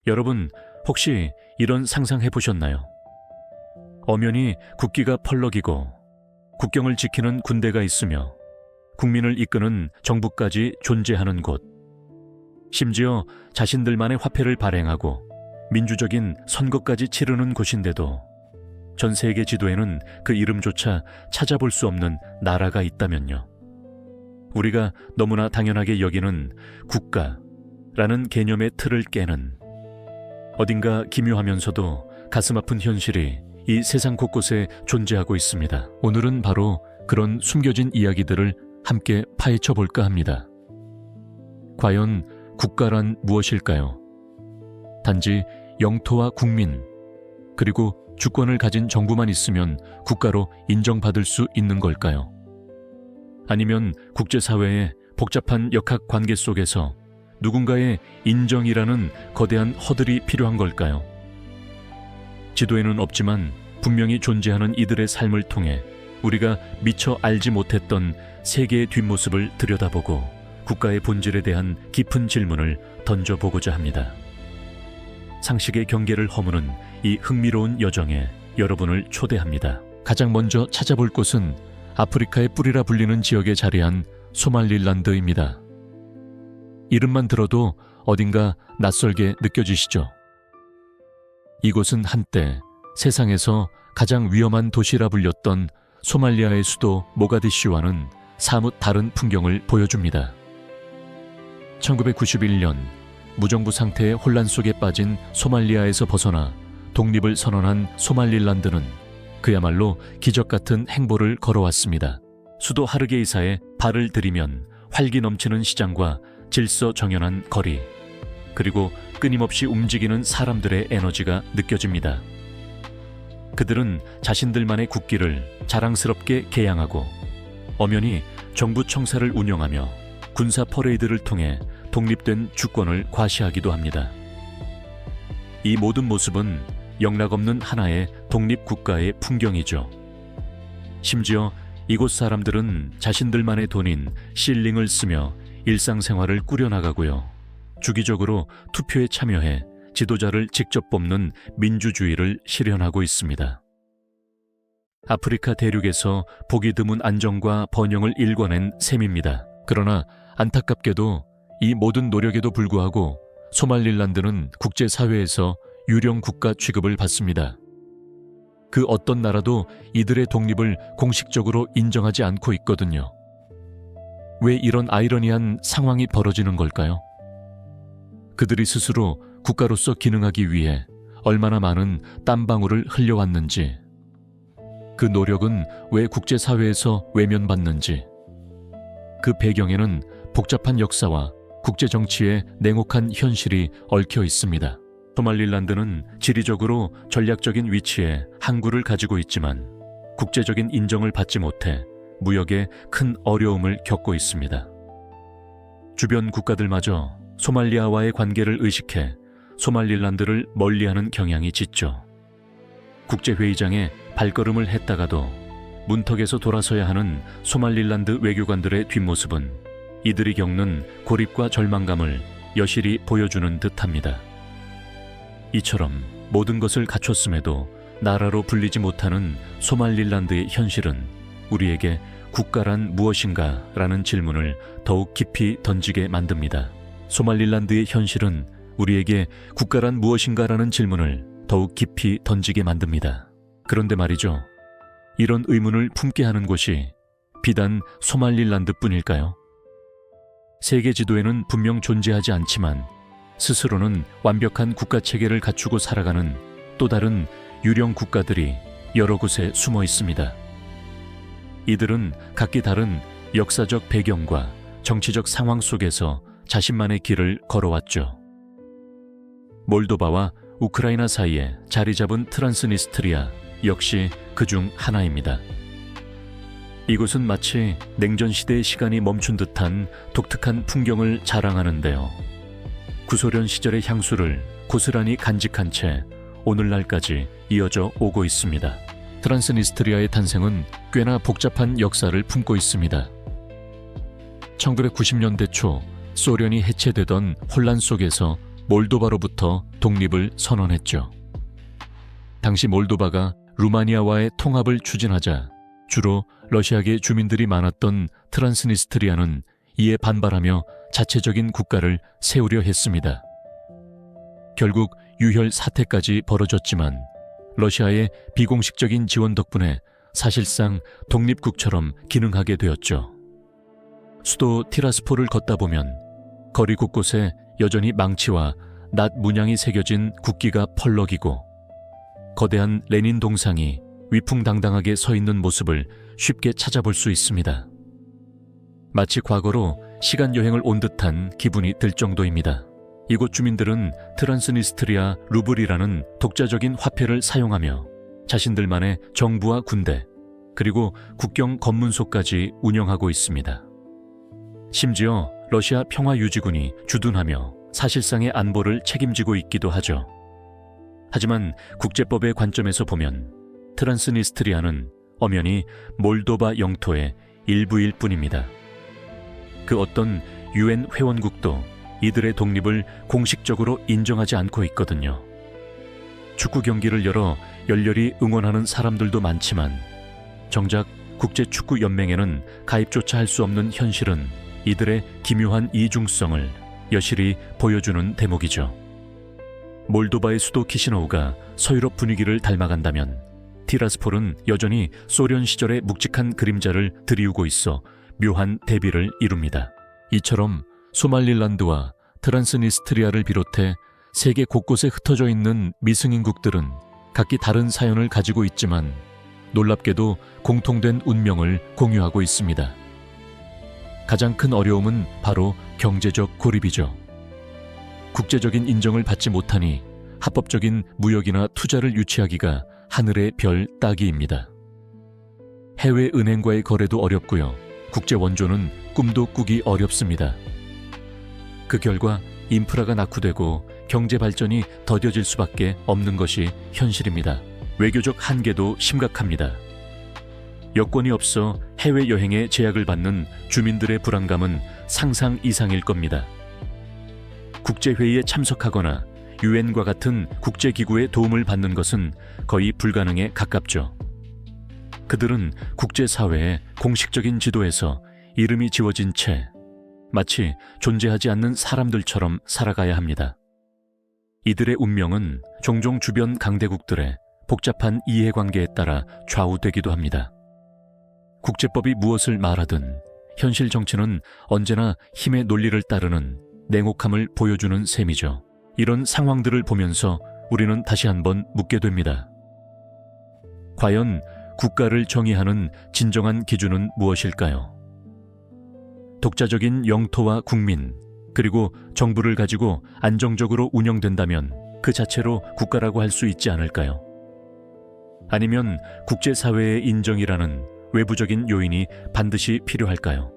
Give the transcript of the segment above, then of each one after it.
여러분, 혹시 이런 상상해 보셨나요? 엄연히 국기가 펄럭이고 국경을 지키는 군대가 있으며 국민을 이끄는 정부까지 존재하는 곳, 심지어 자신들만의 화폐를 발행하고 민주적인 선거까지 치르는 곳인데도 전 세계 지도에는 그 이름조차 찾아볼 수 없는 나라가 있다면요. 우리가 너무나 당연하게 여기는 국가라는 개념의 틀을 깨는, 어딘가 기묘하면서도 가슴 아픈 현실이 이 세상 곳곳에 존재하고 있습니다. 오늘은 바로 그런 숨겨진 이야기들을 함께 파헤쳐 볼까 합니다. 과연 국가란 무엇일까요? 단지 영토와 국민, 그리고 주권을 가진 정부만 있으면 국가로 인정받을 수 있는 걸까요? 아니면 국제사회의 복잡한 역학 관계 속에서 누군가의 인정이라는 거대한 허들이 필요한 걸까요? 지도에는 없지만 분명히 존재하는 이들의 삶을 통해 우리가 미처 알지 못했던 세계의 뒷모습을 들여다보고 국가의 본질에 대한 깊은 질문을 던져보고자 합니다. 상식의 경계를 허무는 이 흥미로운 여정에 여러분을 초대합니다. 가장 먼저 찾아볼 곳은 아프리카의 뿌리라 불리는 지역에 자리한 소말릴란드입니다. 이름만 들어도 어딘가 낯설게 느껴지시죠? 이곳은 한때 세상에서 가장 위험한 도시라 불렸던 소말리아의 수도 모가디슈와는 사뭇 다른 풍경을 보여줍니다. 1991년 무정부 상태의 혼란 속에 빠진 소말리아에서 벗어나 독립을 선언한 소말릴란드는 그야말로 기적 같은 행보를 걸어왔습니다. 수도 하르게이사에 발을 들이면 활기 넘치는 시장과 질서 정연한 거리, 그리고 끊임없이 움직이는 사람들의 에너지가 느껴집니다. 그들은 자신들만의 국기를 자랑스럽게 개양하고 엄연히 정부 청사를 운영하며 군사 퍼레이드를 통해 독립된 주권을 과시하기도 합니다. 이 모든 모습은 영락없는 하나의 독립국가의 풍경이죠. 심지어 이곳 사람들은 자신들만의 돈인 실링을 쓰며 일상생활을 꾸려나가고요. 주기적으로 투표에 참여해 지도자를 직접 뽑는 민주주의를 실현하고 있습니다. 아프리카 대륙에서 보기 드문 안정과 번영을 일궈낸 셈입니다. 그러나 안타깝게도 이 모든 노력에도 불구하고 소말릴란드는 국제사회에서 유령 국가 취급을 받습니다. 그 어떤 나라도 이들의 독립을 공식적으로 인정하지 않고 있거든요. 왜 이런 아이러니한 상황이 벌어지는 걸까요? 그들이 스스로 국가로서 기능하기 위해 얼마나 많은 땀방울을 흘려왔는지, 그 노력은 왜 국제사회에서 외면받는지, 그 배경에는 복잡한 역사와 국제정치의 냉혹한 현실이 얽혀 있습니다. 소말릴란드는 지리적으로 전략적인 위치에 항구를 가지고 있지만 국제적인 인정을 받지 못해 무역에 큰 어려움을 겪고 있습니다. 주변 국가들마저 소말리아와의 관계를 의식해 소말릴란드를 멀리하는 경향이 짙죠. 국제회의장에 발걸음을 했다가도 문턱에서 돌아서야 하는 소말릴란드 외교관들의 뒷모습은 이들이 겪는 고립과 절망감을 여실히 보여주는 듯합니다. 이처럼 모든 것을 갖췄음에도 나라로 불리지 못하는 소말릴란드의 현실은 우리에게 국가란 무엇인가? 라는 질문을 더욱 깊이 던지게 만듭니다. 소말릴란드의 현실은 우리에게 국가란 무엇인가? 라는 질문을 더욱 깊이 던지게 만듭니다. 그런데 말이죠. 이런 의문을 품게 하는 곳이 비단 소말릴란드뿐일까요? 세계 지도에는 분명 존재하지 않지만 스스로는 완벽한 국가 체계를 갖추고 살아가는 또 다른 유령 국가들이 여러 곳에 숨어 있습니다. 이들은 각기 다른 역사적 배경과 정치적 상황 속에서 자신만의 길을 걸어왔죠. 몰도바와 우크라이나 사이에 자리 잡은 트란스니스트리아 역시 그중 하나입니다. 이곳은 마치 냉전 시대의 시간이 멈춘 듯한 독특한 풍경을 자랑하는데요. 구소련 시절의 향수를 고스란히 간직한 채 오늘날까지 이어져 오고 있습니다. 트란스니스트리아의 탄생은 꽤나 복잡한 역사를 품고 있습니다. 1990년대 초 소련이 해체되던 혼란 속에서 몰도바로부터 독립을 선언했죠. 당시 몰도바가 루마니아와의 통합을 추진하자 주로 러시아계 주민들이 많았던 트란스니스트리아는 이에 반발하며 자체적인 국가를 세우려 했습니다. 결국 유혈 사태까지 벌어졌지만 러시아의 비공식적인 지원 덕분에 사실상 독립국처럼 기능하게 되었죠. 수도 티라스폴을 걷다 보면 거리 곳곳에 여전히 망치와 낫 문양이 새겨진 국기가 펄럭이고 거대한 레닌 동상이 위풍당당하게 서 있는 모습을 쉽게 찾아볼 수 있습니다. 마치 과거로 시간여행을 온 듯한 기분이 들 정도입니다. 이곳 주민들은 트란스니스트리아 루블이라는 독자적인 화폐를 사용하며 자신들만의 정부와 군대, 그리고 국경 검문소까지 운영하고 있습니다. 심지어 러시아 평화유지군이 주둔하며 사실상의 안보를 책임지고 있기도 하죠. 하지만 국제법의 관점에서 보면 트란스니스트리아는 엄연히 몰도바 영토의 일부일 뿐입니다. 그 어떤 UN 회원국도 이들의 독립을 공식적으로 인정하지 않고 있거든요. 축구 경기를 열어 열렬히 응원하는 사람들도 많지만 정작 국제축구연맹에는 가입조차 할 수 없는 현실은 이들의 기묘한 이중성을 여실히 보여주는 대목이죠. 몰도바의 수도 키시노우가 서유럽 분위기를 닮아간다면 티라스폴은 여전히 소련 시절의 묵직한 그림자를 드리우고 있어 묘한 대비를 이룹니다. 이처럼 소말릴란드와 트란스니스트리아를 비롯해 세계 곳곳에 흩어져 있는 미승인국들은 각기 다른 사연을 가지고 있지만 놀랍게도 공통된 운명을 공유하고 있습니다. 가장 큰 어려움은 바로 경제적 고립이죠. 국제적인 인정을 받지 못하니 합법적인 무역이나 투자를 유치하기가 하늘의 별 따기입니다. 해외 은행과의 거래도 어렵고요. 국제 원조는 꿈도 꾸기 어렵습니다. 그 결과 인프라가 낙후되고 경제 발전이 더뎌질 수밖에 없는 것이 현실입니다. 외교적 한계도 심각합니다. 여권이 없어 해외여행에 제약을 받는 주민들의 불안감은 상상 이상일 겁니다. 국제회의에 참석하거나 유엔과 같은 국제기구의 도움을 받는 것은 거의 불가능에 가깝죠. 그들은 국제사회의 공식적인 지도에서 이름이 지워진 채 마치 존재하지 않는 사람들처럼 살아가야 합니다. 이들의 운명은 종종 주변 강대국들의 복잡한 이해관계에 따라 좌우되기도 합니다. 국제법이 무엇을 말하든 현실 정치는 언제나 힘의 논리를 따르는 냉혹함을 보여주는 셈이죠. 이런 상황들을 보면서 우리는 다시 한번 묻게 됩니다. 과연 국가를 정의하는 진정한 기준은 무엇일까요? 독자적인 영토와 국민, 그리고 정부를 가지고 안정적으로 운영된다면 그 자체로 국가라고 할 수 있지 않을까요? 아니면 국제사회의 인정이라는 외부적인 요인이 반드시 필요할까요?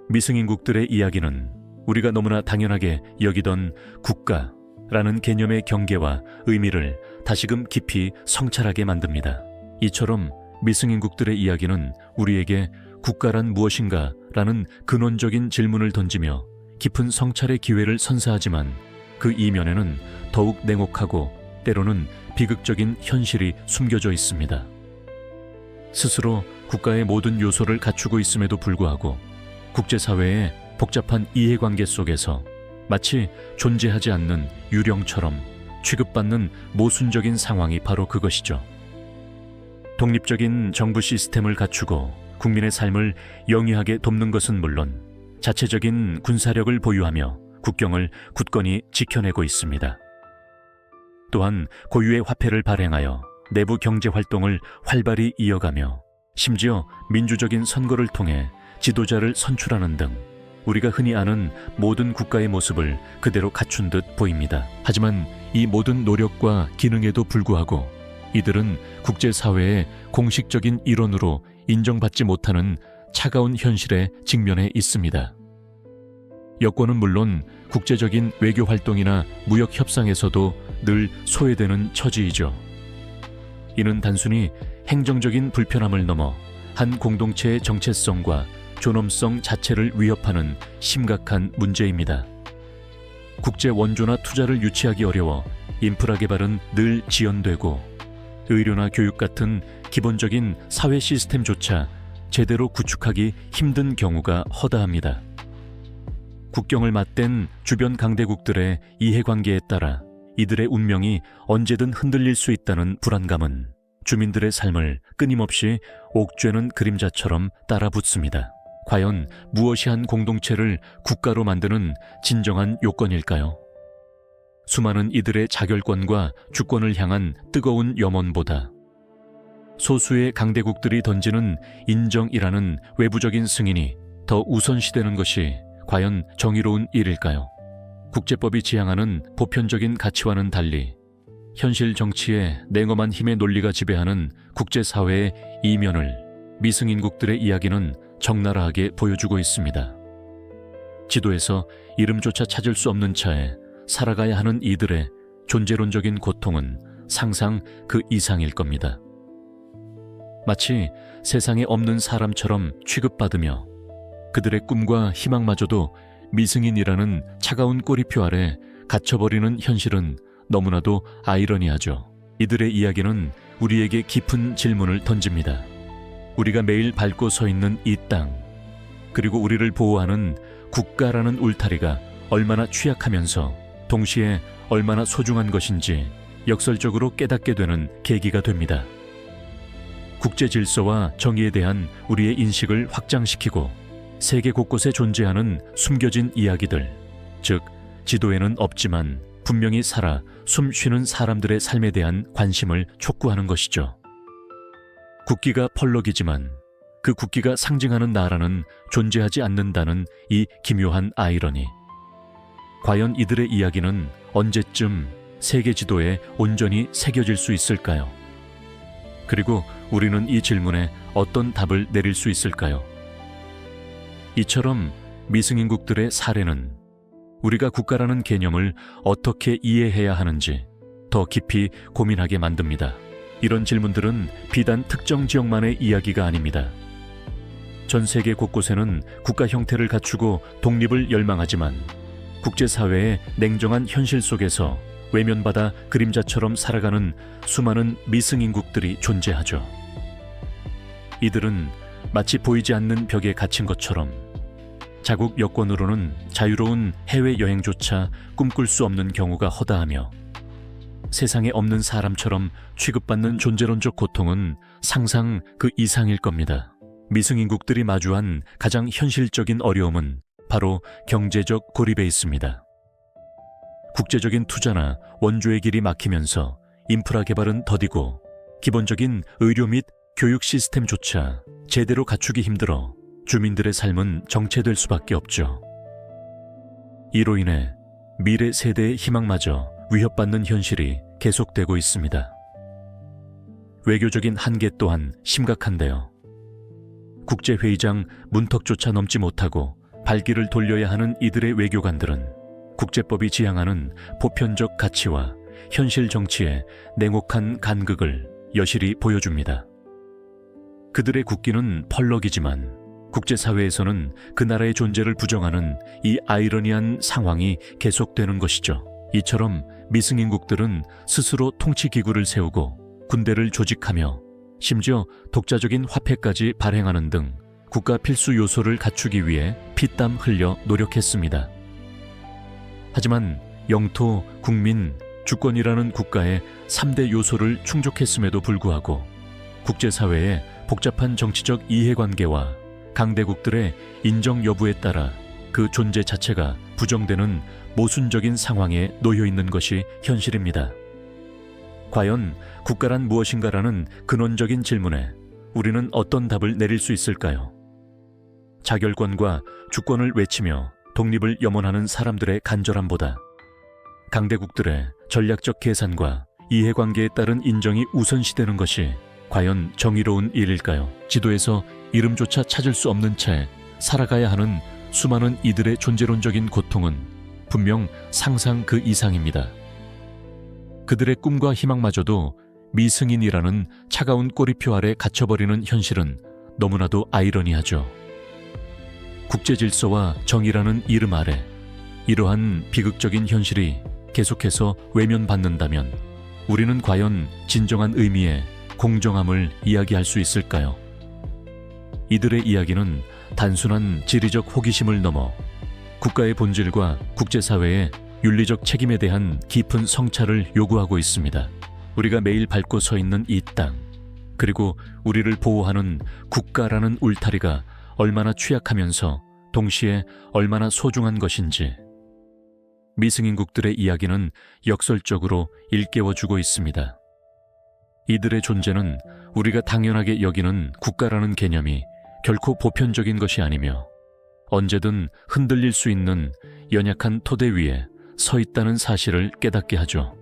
미승인국들의 이야기는 우리가 너무나 당연하게 여기던 국가라는 개념의 경계와 의미를 다시금 깊이 성찰하게 만듭니다. 이처럼 미승인국들의 이야기는 우리에게 국가란 무엇인가 라는 근원적인 질문을 던지며 깊은 성찰의 기회를 선사하지만 그 이면에는 더욱 냉혹하고 때로는 비극적인 현실이 숨겨져 있습니다. 스스로 국가의 모든 요소를 갖추고 있음에도 불구하고 국제사회의 복잡한 이해관계 속에서 마치 존재하지 않는 유령처럼 취급받는 모순적인 상황이 바로 그것이죠. 독립적인 정부 시스템을 갖추고 국민의 삶을 영위하게 돕는 것은 물론 자체적인 군사력을 보유하며 국경을 굳건히 지켜내고 있습니다. 또한 고유의 화폐를 발행하여 내부 경제 활동을 활발히 이어가며 심지어 민주적인 선거를 통해 지도자를 선출하는 등 우리가 흔히 아는 모든 국가의 모습을 그대로 갖춘 듯 보입니다. 하지만 이 모든 노력과 기능에도 불구하고 이들은 국제사회의 공식적인 일원으로 인정받지 못하는 차가운 현실에 직면해 있습니다. 여권은 물론 국제적인 외교 활동이나 무역 협상에서도 늘 소외되는 처지이죠. 이는 단순히 행정적인 불편함을 넘어 한 공동체의 정체성과 존엄성 자체를 위협하는 심각한 문제입니다. 국제 원조나 투자를 유치하기 어려워 인프라 개발은 늘 지연되고 의료나 교육 같은 기본적인 사회 시스템조차 제대로 구축하기 힘든 경우가 허다합니다. 국경을 맞댄 주변 강대국들의 이해관계에 따라 이들의 운명이 언제든 흔들릴 수 있다는 불안감은 주민들의 삶을 끊임없이 옥죄는 그림자처럼 따라붙습니다. 과연 무엇이 한 공동체를 국가로 만드는 진정한 요건일까요? 수많은 이들의 자결권과 주권을 향한 뜨거운 염원보다 소수의 강대국들이 던지는 인정이라는 외부적인 승인이 더 우선시되는 것이 과연 정의로운 일일까요? 국제법이 지향하는 보편적인 가치와는 달리 현실 정치의 냉엄한 힘의 논리가 지배하는 국제사회의 이면을 미승인국들의 이야기는 적나라하게 보여주고 있습니다. 지도에서 이름조차 찾을 수 없는 차에 살아가야 하는 이들의 존재론적인 고통은 상상 그 이상일 겁니다. 마치 세상에 없는 사람처럼 취급받으며 그들의 꿈과 희망마저도 미승인이라는 차가운 꼬리표 아래 갇혀버리는 현실은 너무나도 아이러니하죠. 이들의 이야기는 우리에게 깊은 질문을 던집니다. 우리가 매일 밟고 서 있는 이 땅, 그리고 우리를 보호하는 국가라는 울타리가 얼마나 취약하면서 동시에 얼마나 소중한 것인지 역설적으로 깨닫게 되는 계기가 됩니다. 국제 질서와 정의에 대한 우리의 인식을 확장시키고 세계 곳곳에 존재하는 숨겨진 이야기들, 즉 지도에는 없지만 분명히 살아 숨 쉬는 사람들의 삶에 대한 관심을 촉구하는 것이죠. 국기가 펄럭이지만 그 국기가 상징하는 나라는 존재하지 않는다는 이 기묘한 아이러니. 과연 이들의 이야기는 언제쯤 세계 지도에 온전히 새겨질 수 있을까요? 그리고 우리는 이 질문에 어떤 답을 내릴 수 있을까요? 이처럼 미승인국들의 사례는 우리가 국가라는 개념을 어떻게 이해해야 하는지 더 깊이 고민하게 만듭니다. 이런 질문들은 비단 특정 지역만의 이야기가 아닙니다. 전 세계 곳곳에는 국가 형태를 갖추고 독립을 열망하지만 국제사회의 냉정한 현실 속에서 외면받아 그림자처럼 살아가는 수많은 미승인국들이 존재하죠. 이들은 마치 보이지 않는 벽에 갇힌 것처럼 자국 여권으로는 자유로운 해외여행조차 꿈꿀 수 없는 경우가 허다하며 세상에 없는 사람처럼 취급받는 존재론적 고통은 상상 그 이상일 겁니다. 미승인국들이 마주한 가장 현실적인 어려움은 바로 경제적 고립에 있습니다. 국제적인 투자나 원조의 길이 막히면서 인프라 개발은 더디고 기본적인 의료 및 교육 시스템조차 제대로 갖추기 힘들어 주민들의 삶은 정체될 수밖에 없죠. 이로 인해 미래 세대의 희망마저 위협받는 현실이 계속되고 있습니다. 외교적인 한계 또한 심각한데요. 국제회의장 문턱조차 넘지 못하고 발길을 돌려야 하는 이들의 외교관들은 국제법이 지향하는 보편적 가치와 현실 정치의 냉혹한 간극을 여실히 보여줍니다. 그들의 국기는 펄럭이지만 국제사회에서는 그 나라의 존재를 부정하는 이 아이러니한 상황이 계속되는 것이죠. 이처럼 미승인국들은 스스로 통치기구를 세우고 군대를 조직하며 심지어 독자적인 화폐까지 발행하는 등 국가 필수 요소를 갖추기 위해 피땀 흘려 노력했습니다. 하지만 영토, 국민, 주권이라는 국가의 3대 요소를 충족했음에도 불구하고 국제사회의 복잡한 정치적 이해관계와 강대국들의 인정 여부에 따라 그 존재 자체가 부정되는 모순적인 상황에 놓여 있는 것이 현실입니다. 과연 국가란 무엇인가라는 근원적인 질문에 우리는 어떤 답을 내릴 수 있을까요? 자결권과 주권을 외치며 독립을 염원하는 사람들의 간절함보다 강대국들의 전략적 계산과 이해관계에 따른 인정이 우선시되는 것이 과연 정의로운 일일까요? 지도에서 이름조차 찾을 수 없는 채 살아가야 하는 수많은 이들의 존재론적인 고통은 분명 상상 그 이상입니다. 그들의 꿈과 희망마저도 미승인이라는 차가운 꼬리표 아래 갇혀버리는 현실은 너무나도 아이러니하죠. 국제 질서와 정의라는 이름 아래 이러한 비극적인 현실이 계속해서 외면받는다면 우리는 과연 진정한 의미의 공정함을 이야기할 수 있을까요? 이들의 이야기는 단순한 지리적 호기심을 넘어 국가의 본질과 국제사회의 윤리적 책임에 대한 깊은 성찰을 요구하고 있습니다. 우리가 매일 밟고 서 있는 이 땅, 그리고 우리를 보호하는 국가라는 울타리가 얼마나 취약하면서 동시에 얼마나 소중한 것인지 미승인국들의 이야기는 역설적으로 일깨워주고 있습니다. 이들의 존재는 우리가 당연하게 여기는 국가라는 개념이 결코 보편적인 것이 아니며 언제든 흔들릴 수 있는 연약한 토대 위에 서 있다는 사실을 깨닫게 하죠.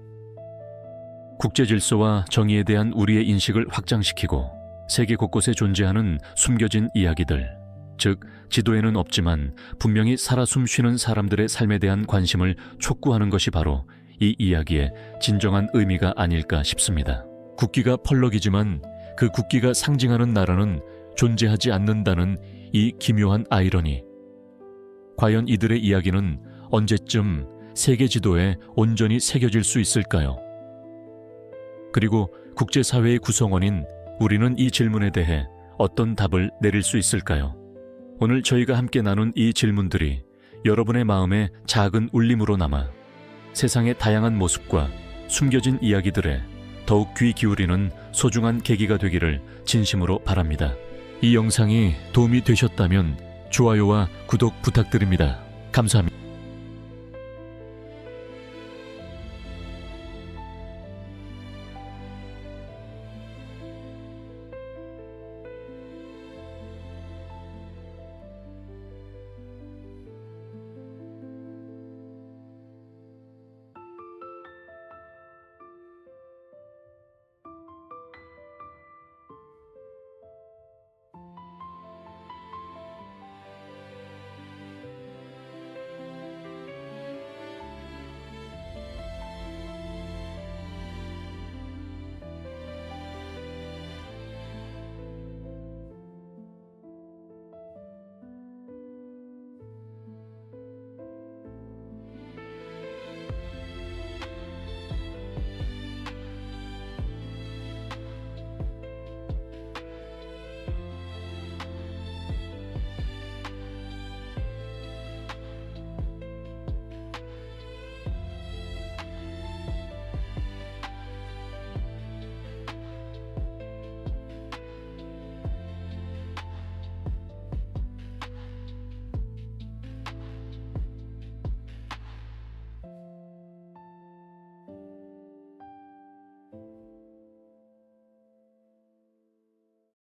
국제 질서와 정의에 대한 우리의 인식을 확장시키고 세계 곳곳에 존재하는 숨겨진 이야기들, 즉 지도에는 없지만 분명히 살아 숨쉬는 사람들의 삶에 대한 관심을 촉구하는 것이 바로 이 이야기의 진정한 의미가 아닐까 싶습니다. 국기가 펄럭이지만 그 국기가 상징하는 나라는 존재하지 않는다는 이 기묘한 아이러니. 과연 이들의 이야기는 언제쯤 세계 지도에 온전히 새겨질 수 있을까요? 그리고 국제사회의 구성원인 우리는 이 질문에 대해 어떤 답을 내릴 수 있을까요? 오늘 저희가 함께 나눈 이 질문들이 여러분의 마음에 작은 울림으로 남아 세상의 다양한 모습과 숨겨진 이야기들에 더욱 귀 기울이는 소중한 계기가 되기를 진심으로 바랍니다. 이 영상이 도움이 되셨다면 좋아요와 구독 부탁드립니다. 감사합니다.